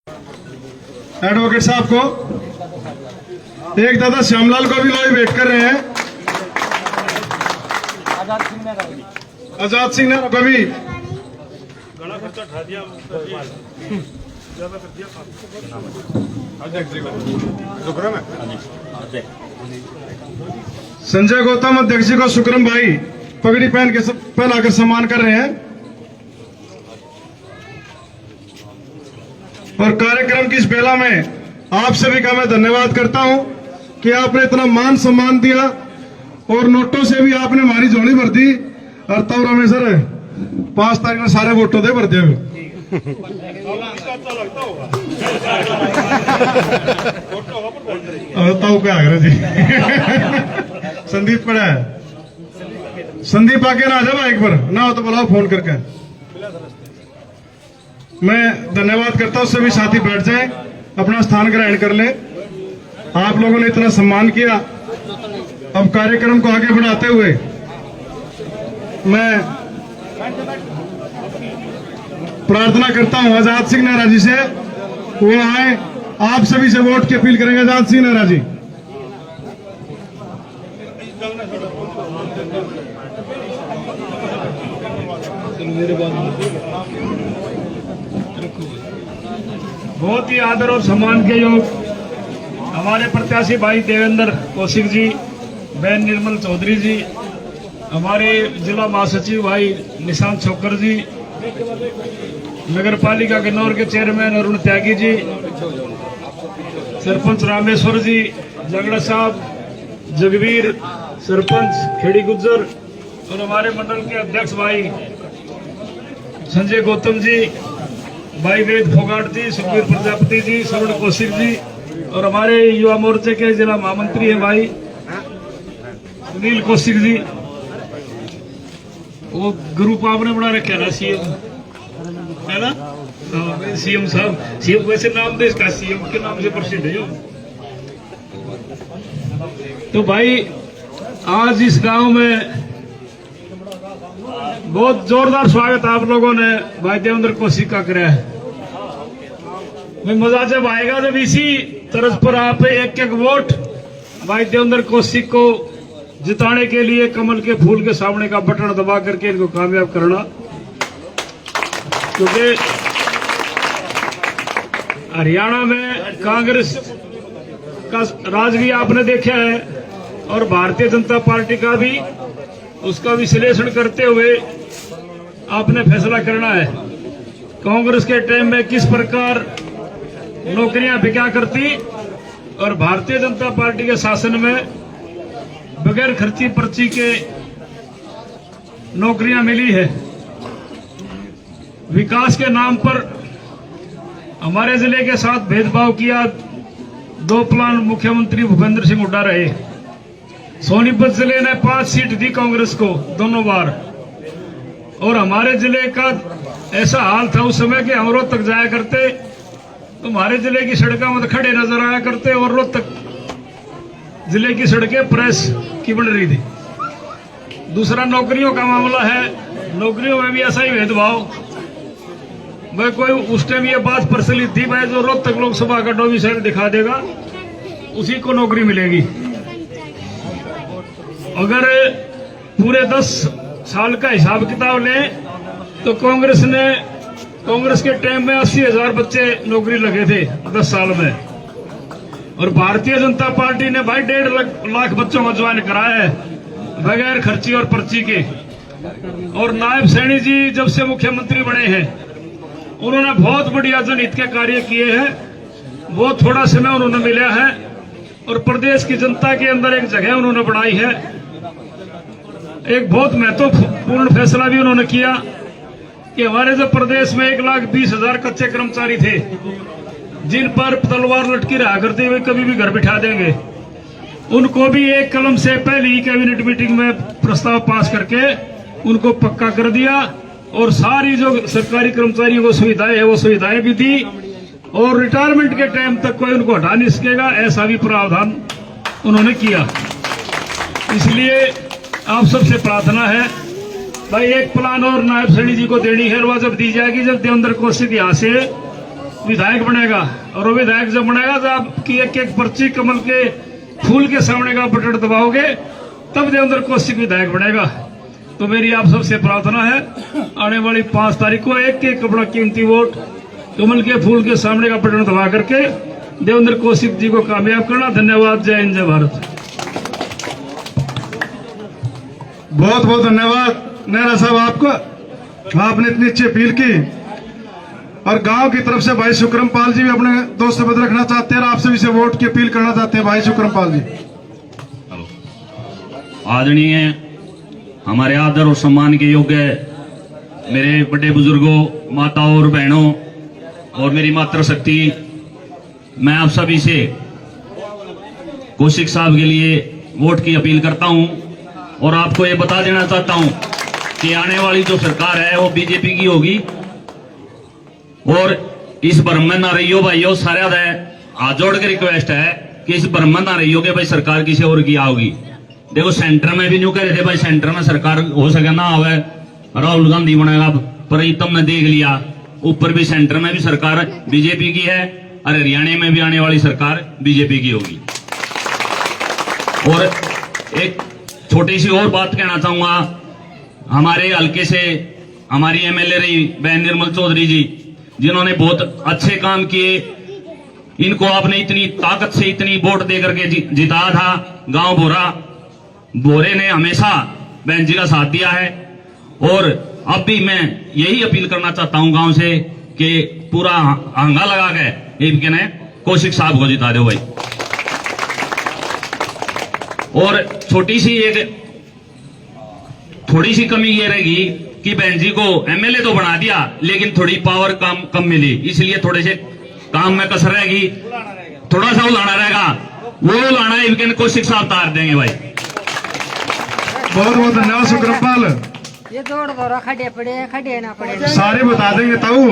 Advocate साहब को, एक दादा श्यामलाल को भी लोग वेट कर रहे हैं। आजाद सिंह ने को भी संजय गौतम अध्यक्ष जी को शुक्रम भाई पगड़ी पहन के पहनाकर सम्मान कर रहे हैं। और कार्यक्रम की इस बेला में आप सभी का मैं धन्यवाद करता हूं कि आपने इतना मान सम्मान दिया और नोटों से भी आपने हमारी झोली भर दी। और तब रमेश सर 5 तारीख में सारे वोटों दे भर दिया। तो क्या जी संदीप पड़ा है, संदीप आके ना आ जाओ एक बार, ना हो तो बुलाओ फोन करके। मैं धन्यवाद करता हूं, सभी साथी बैठ जाएं, अपना स्थान ग्रहण कर ले। आप लोगों ने इतना सम्मान किया। अब कार्यक्रम को आगे बढ़ाते हुए मैं प्रार्थना करता हूं आजाद सिंह नेहरा जी से, वो आए, आप सभी से वोट की अपील करेंगे। आजाद सिंह नेहरा जी। बहुत ही आदर और सम्मान के योग हमारे प्रत्याशी भाई देवेंद्र कौशिक जी, बहन निर्मल चौधरी जी, हमारे जिला महासचिव भाई निशांत छोकर जी, नगर पालिका गन्नौर के चेयरमैन अरुण त्यागी जी, सरपंच रामेश्वर जी, झगड़ा साहब, जगवीर सरपंच खेड़ी गुज्जर, और हमारे मंडल के अध्यक्ष भाई संजय गौतम जी, भाई वेद फोगाट जी, सुखबीर प्रजापति जी, श्रवण कौशिक जी, और हमारे युवा मोर्चे के जिला महामंत्री हैं भाई सुनील कौशिक जी। वो ग्रुप आपने बना रखा ना सीएम, है ना? सीएम साहब, सीएम वैसे नाम देश का सीएम के नाम से प्रसिद्ध है। तो भाई आज इस गांव में बहुत जोरदार स्वागत आप लोगों ने भाई देवेंद्र कौशिक का कराया है। मैं मजा जब आएगा जब इसी तरह पर आप एक एक वोट भाई देवेंद्र कौशिक को जिताने के लिए कमल के फूल के सामने का बटन दबा करके इनको कामयाब करना, क्योंकि हरियाणा में कांग्रेस का राज भी आपने देखा है और भारतीय जनता पार्टी का भी, उसका विश्लेषण करते हुए आपने फैसला करना है। कांग्रेस के टाइम में किस प्रकार नौकरियां बिका करती और भारतीय जनता पार्टी के शासन में बगैर खर्ची पर्ची के नौकरियां मिली है। विकास के नाम पर हमारे जिले के साथ भेदभाव किया। 2 प्लान मुख्यमंत्री भूपेंद्र सिंह हुड्डा रहे। सोनीपत जिले ने 5 सीट दी कांग्रेस को दोनों बार, और हमारे जिले का ऐसा हाल था उस समय कि हम रोहतक जाया करते तो हमारे जिले की सड़कों में खड़े नजर आया करते और रोहतक जिले की सड़कें प्रेस की बन रही थी। दूसरा नौकरियों का मामला है, नौकरियों में भी ऐसा ही भेदभाव। भाई कोई उस टाइम ये बात प्रचलित थी, भाई जो रोहतक लोकसभा का डोमिसाइल दिखा देगा उसी को नौकरी मिलेगी। अगर पूरे 10 साल का हिसाब किताब लें तो कांग्रेस के टाइम में 80,000 बच्चे नौकरी लगे थे 10 साल में, और भारतीय जनता पार्टी ने भाई 1.5 लाख बच्चों को ज्वाइन कराया है बगैर खर्ची और पर्ची के। और नायब सैनी जी जब से मुख्यमंत्री बने हैं उन्होंने बहुत बढ़िया जनहित के कार्य किए हैं। बहुत थोड़ा समय उन्होंने मिला है और प्रदेश की जनता के अंदर एक जगह उन्होंने बनाई है। एक बहुत महत्वपूर्ण फैसला भी उन्होंने किया कि हमारे जो प्रदेश में 1,20,000 कच्चे कर्मचारी थे जिन पर तलवार लटकी रहा करते हुए कभी भी घर बिठा देंगे, उनको भी एक कलम से पहले ही कैबिनेट मीटिंग में प्रस्ताव पास करके उनको पक्का कर दिया। और सारी जो सरकारी कर्मचारियों को सुविधाएं है वो सुविधाएं भी दी, और रिटायरमेंट के टाइम तक कोई उनको हटा नहीं सकेगा ऐसा भी प्रावधान उन्होंने किया। इसलिए आप सबसे प्रार्थना है भाई एक प्लान और नायब सैनी जी को देनी है, और वह जब दी जाएगी जब देवेंद्र कौशिक यहाँ से विधायक बनेगा, और वो विधायक जब बनेगा तो आपकी एक एक पर्ची कमल के फूल के सामने का बटन दबाओगे तब देवेंद्र कौशिक विधायक बनेगा। तो मेरी आप सबसे प्रार्थना है, आने वाली 5 तारीख को एक एक अपना कीमती वोट कमल के फूल के सामने का बटन दबा करके देवेंद्र कौशिक जी को कामयाब करना। धन्यवाद। जय हिंद, जय भारत। बहुत बहुत धन्यवाद नेहरा साहब आपको, आपने इतनी अच्छी अपील की। और गांव की तरफ से भाई शुक्रम पाल जी भी अपने दोस्त शब्द रखना चाहते हैं और आपसे भी से वोट की अपील करना चाहते हैं। भाई शुक्रम पाल जी। आदरणीय, हमारे आदर और सम्मान के योग्य मेरे बड़े बुजुर्गों, माताओं और बहनों और मेरी मातृशक्ति, मैं आप सभी से कौशिक साहब के लिए वोट की अपील करता हूं और आपको ये बता देना चाहता हूं कि आने वाली जो सरकार है वो बीजेपी की होगी। और इस भ्रम में ना रहियो भाइयों, सारे हाथ जोड़ के रिक्वेस्ट है कि इस भ्रम में ना रहियो कि भाई सरकार किसी और की आओगी। देखो सेंटर में भी न्यू कह रहे थे भाई सेंटर में सरकार हो सके ना आवे, राहुल गांधी बनेगा, पर तुमने देख लिया ऊपर भी सेंटर में भी सरकार बीजेपी की है और हरियाणा में भी आने वाली सरकार बीजेपी की होगी। और एक छोटी सी और बात कहना चाहूंगा, हमारे हल्के से हमारी एमएलए रही बहन निर्मल चौधरी जी, जिन्होंने बहुत अच्छे काम किए, इनको आपने इतनी ताकत से इतनी वोट देकर के जिताया था। गांव बोरे ने हमेशा बहन जी का साथ दिया है और अब भी मैं यही अपील करना चाहता हूं गांव से कि पूरा हंगा लगा के एक ने कौशिक साहब को जिता दो भाई। और थोड़ी सी कमी ये रहेगी कि बहन जी को एमएलए तो बना दिया लेकिन थोड़ी पावर कम मिली, इसलिए थोड़े से काम में कसर रहेगी, थोड़ा सा उलाना रहेगा, वो उलाना इनके कौशिक साहब तार देंगे भाई। बहुत बहुत धन्यवाद शुक्रपाल। ये जोड़ दो खड़े ना पड़े सारे बता देंगे ताऊ।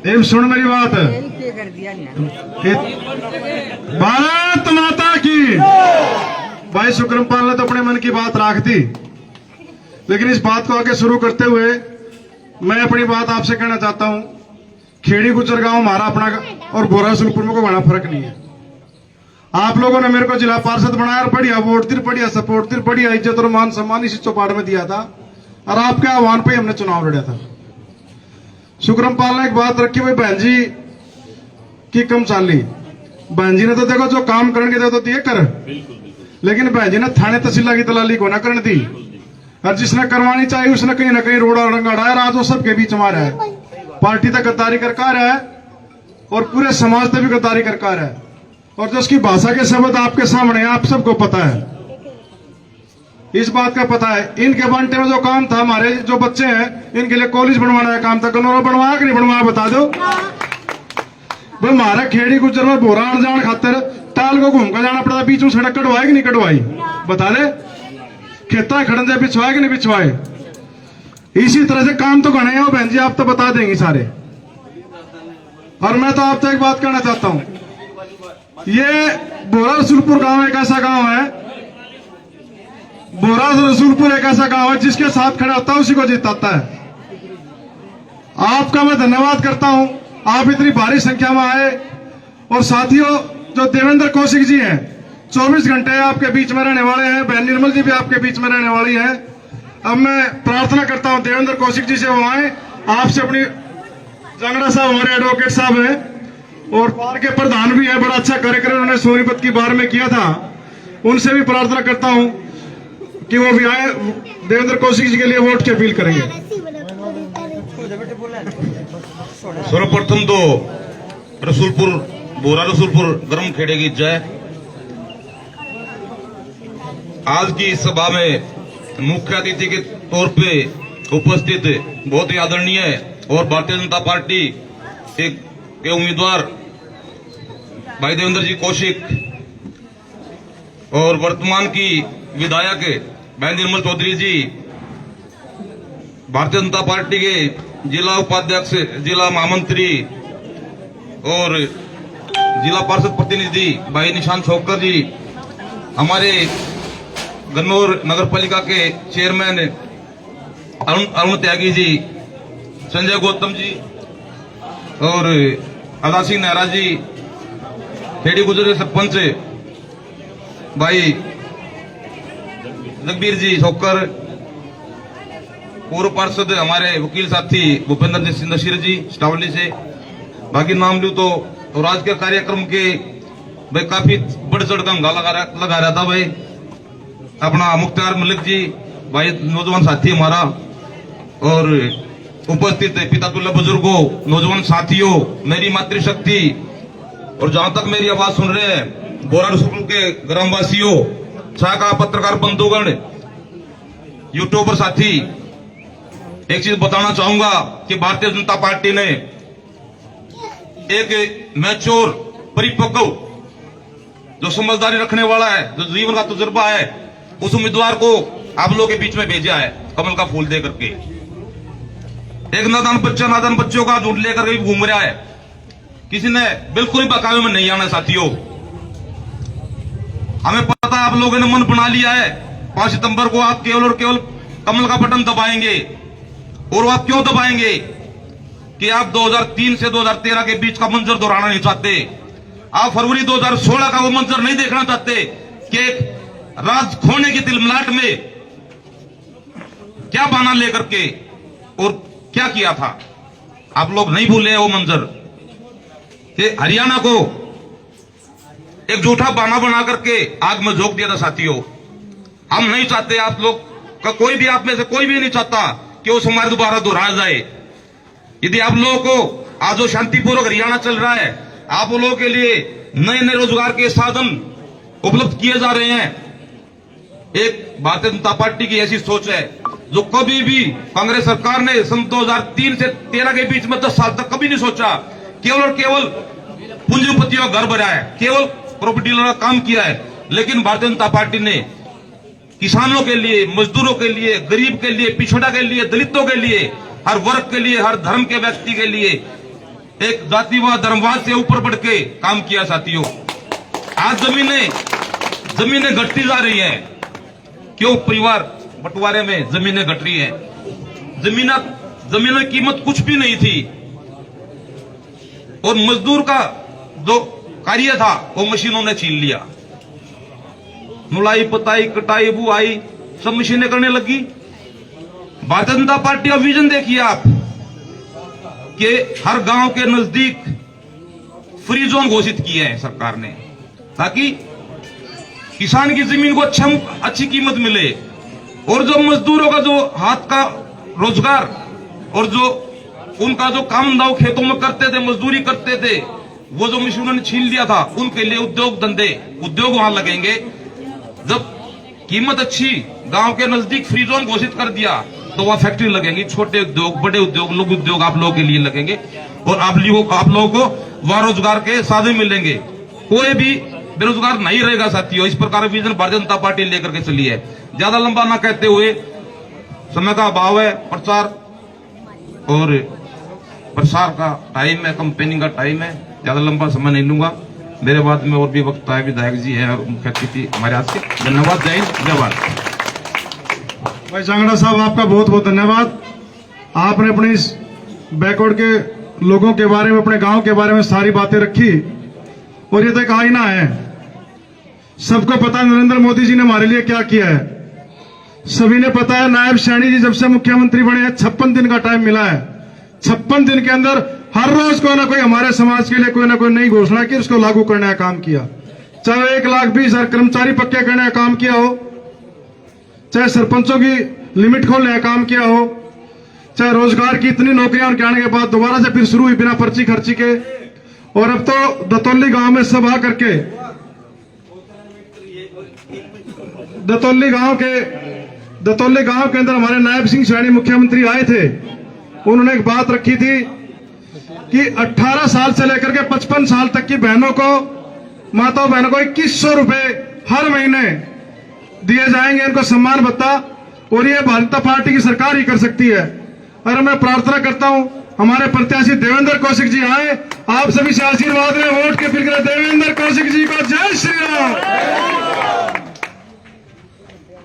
एम सुन मेरी बात, कर दिया भारत माता की। भाई शुक्रपाल ने तो अपने मन की बात रख दी, लेकिन इस बात को आगे शुरू करते हुए मैं अपनी बात आपसे कहना चाहता हूं। खेड़ी गुजर गांव हमारा अपना और बोरा सुलपुर में कोई बड़ा फर्क नहीं है। आप लोगों ने मेरे को जिला पार्षद बनाया और बढ़िया वोट दी, बढ़िया सपोर्ट दी, बढ़िया इज्जत और मान सम्मान इसी चौपाट में दिया था और आपके आह्वान पे हमने चुनाव लड़ा था। शुक्रमपाल ने एक बात रखी, भाई बहन जी की कम चाली। बहन जी ने तो देखो जो काम करने के तो दिए कर, लेकिन बहन जी ने थाने तहसील की दलाली को ना करने दी और जिसने करवानी चाहिए उसने कहीं ना कहीं रोड़ा रंगा डाया। आज वो सबके बीच में रहा है, पार्टी तक गद्दारी कर रहा है और पूरे समाज तक भी गद्दारी कर रहा है। और जो उसकी भाषा के शब्द आपके सामने आप सबको पता है, इस बात का पता है। इनके बांटे में जो काम था, हमारे जो बच्चे हैं इनके लिए कॉलेज बनवाना है काम था, गनौरा बनवाया कि नहीं बनवाया बता दो भाई। हमारे खेड़ी गुजर में बोरा आने जाने खातिर टाल को घूम कर जाना पड़ता, बीच में सड़क कटवाए कि नहीं कटवाई बता दे, खेता खड़न से बिछवाए कि नहीं बिछवाए। इसी तरह से काम तो गणे हैं बहन जी, आप तो बता देंगे सारे। और मैं तो आपसे एक बात कहना चाहता हूं, ये बोरा रसूलपुर गांव एक ऐसा गांव है, बोरा रसूलपुर एक ऐसा गांव है जिसके साथ खड़ा होता है उसी को जिताता है। आपका मैं धन्यवाद करता हूं, आप इतनी भारी संख्या में आए। और साथियों, जो देवेंद्र कौशिक जी हैं 24 घंटे आपके बीच में रहने वाले हैं, बहन निर्मल जी भी आपके बीच में रहने वाली है। अब मैं प्रार्थना करता हूं देवेंद्र कौशिक जी से वो आए, आपसे अपनी जंगड़ा साहब हमारे एडवोकेट साहब हैं और बार के प्रधान भी है, बड़ा अच्छा कार्यक्रम उन्होंने सोनीपत की बार में किया था, उनसे भी प्रार्थना करता हूं कि वो भी आए, देवेंद्र कौशिक जी के लिए वोट की अपील करेंगे। सर्वप्रथम तो रसूलपुर बोरा रसूलपुर गर्म खेड़े की जय। आज की इस सभा में मुख्य अतिथि के तौर पे उपस्थित बहुत ही आदरणीय और भारतीय जनता पार्टी के उम्मीदवार भाई देवेंद्र जी कौशिक और वर्तमान की विधायक बहन निर्मल चौधरी जी, भारतीय जनता पार्टी के जिला उपाध्यक्ष, जिला महामंत्री और जिला पार्षद प्रतिनिधि भाई निशान छोकर जी, हमारे गन्नौर नगर पालिका के चेयरमैन अरुण त्यागी जी, संजय गौतम जी, और अदा सिंह नेहरा जी, खेड़ी गुजरे सरपंच भाई जगबीर जी ठोकर, पूर्व पार्षद हमारे वकील साथी भूपेंद्र सिंह नशीर जी स्टावली से, बाकी नाम लूं तो राजकीय कार्यक्रम के भाई काफी बढ़ चढ़ का हंगा लगा रहा था भाई अपना मुख्तार मलिक जी, भाई नौजवान साथी हमारा, और उपस्थित पितातुल्ला बुजुर्गों, नौजवान साथियों, मेरी मातृशक्ति और जहां तक मेरी आवाज सुन रहे हैं बोरा स्कूल के ग्रामवासियों, शाखा पत्रकार बंधुगण, यूट्यूबर साथी, एक चीज बताना चाहूंगा कि भारतीय जनता पार्टी ने एक मैच्योर, परिपक्व, जो समझदारी रखने वाला है, जो जीवन का तजुर्बा है, उस उम्मीदवार को आप लोगों के बीच में भेजा है कमल का फूल दे करके। एक नादान बच्चों का झूठ लेकर के घूम रहा है, किसी ने बिल्कुल भी बहकावे में नहीं आना साथियों। हमें पता है आप लोगों ने मन बना लिया है 5 सितंबर को आप केवल और केवल कमल का बटन दबाएंगे। और आप क्यों दबाएंगे कि आप 2003 से 2013 के बीच का मंजर दोहराना नहीं चाहते, आप फरवरी 2016 का वो मंजर नहीं देखना चाहते कि राज खोने की तिलमिलाट में क्या बहाना लेकर के और क्या किया था। आप लोग नहीं भूले वो मंजर कि हरियाणा को एक झूठा बहाना बना करके आग में झोंक दिया था साथियों। हम नहीं चाहते, आप लोग का कोई भी, आप में से कोई भी नहीं चाहता कि वो समाज दोबारा दोहराया जाए। यदि आप लोगों को आज जो शांतिपूर्वक हरियाणा चल रहा है, आप लोगों के लिए नए नए रोजगार के साधन उपलब्ध किए जा रहे हैं, एक भारतीय जनता पार्टी की ऐसी सोच है जो कभी भी कांग्रेस सरकार ने सन 2003 से 13 के बीच में 10 साल तक कभी नहीं सोचा। केवल और केवल पूंजीपतियों का घर भरा है, केवल प्रॉपर्टी डीलर का काम किया है। लेकिन भारतीय जनता पार्टी ने किसानों के लिए, मजदूरों के लिए, गरीब के लिए, पिछड़ा के लिए, दलितों के लिए, हर वर्ग के लिए, हर धर्म के व्यक्ति के लिए एक जातिवाद, धर्मवाद से ऊपर बढ़ के काम किया साथियों। आज जमीनें घटती जा रही है। क्यों? परिवार बंटवारे में जमीनें घट रही है। जमीनों की कीमत कुछ भी नहीं थी और मजदूर का जो कार्य था वो मशीनों ने छीन लिया। नुलाई, पुताई, कटाई, बुआई सब मशीनें करने लगी। भारतीय जनता पार्टी का विजन देखिए आप कि हर गांव के नजदीक फ्री जोन घोषित किए हैं सरकार ने, ताकि किसान की जमीन को अच्छी कीमत मिले और जो मजदूरों का जो हाथ का रोजगार और जो उनका जो काम दाव खेतों में करते थे, मजदूरी करते थे, वो जो मशीनों ने छीन लिया था, उनके लिए उद्योग वहां लगेंगे। जब कीमत अच्छी, गांव के नजदीक फ्री जोन घोषित कर दिया तो वहां फैक्ट्री लगेंगी, छोटे उद्योग, बड़े उद्योग, लघु उद्योग आप लोगों के लिए लगेंगे और आप लोगों को वहां रोजगार के साधन मिलेंगे। कोई भी बेरोजगार नहीं रहेगा साथियों। इस प्रकार विजन भारतीय जनता पार्टी लेकर के चली है। ज्यादा लंबा ना कहते हुए, समय का अभाव है, प्रसार का टाइम है, कंपेनिंग का टाइम है, ज्यादा लंबा समय नहीं लूंगा। मेरे बाद में और भी वक्ता है, विधायक जी है और मुख्य अतिथि हमारे आज के। धन्यवाद, जय हिंद, जय भारत। भाई सांगड़ा साहब, आपका बहुत बहुत धन्यवाद। आपने अपने इस बैकवर्ड के लोगों के बारे में, अपने गांव के बारे में सारी बातें रखी और ये तो एक आईना है। सबको पता है नरेंद्र मोदी जी ने हमारे लिए क्या किया है। सभी ने पता है नायब सैनी जी जब से मुख्यमंत्री बने हैं 56 दिन का टाइम मिला है। 56 दिन के अंदर हर रोज कोई ना कोई हमारे समाज के लिए कोई ना कोई नई घोषणा की, उसको लागू करने का काम किया। चाहे 1,20,000 कर्मचारी पक्के करने का काम किया हो, चाहे सरपंचों की लिमिट खोलने का काम किया हो, चाहे रोजगार की इतनी नौकरियां उनके आने के बाद दोबारा से फिर शुरू हुई बिना पर्ची खर्ची के। और अब तो दतौली गांव में सभा करके दतौली गांव के अंदर हमारे नायब सिंह सैनी मुख्यमंत्री आए थे। उन्होंने एक बात रखी थी कि 18 साल से लेकर के 55 साल तक की बहनों को, माताओं बहनों को 2100 रुपए हर महीने दिए जाएंगे, इनको सम्मान भत्ता। और ये भारतीय जनता पार्टी की सरकार ही कर सकती है। और मैं प्रार्थना करता हूं हमारे प्रत्याशी देवेंद्र कौशिक जी आए, आप सभी से आशीर्वाद में वोट के फिर देवेंद्र कौशिक जी को जय श्री राम।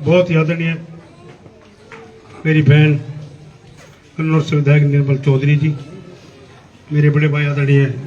बहुत ही आदरणीय मेरी बहन कन्नौर से विधायक निर्मल चौधरी जी, मेरे बड़े भाई आदरणीय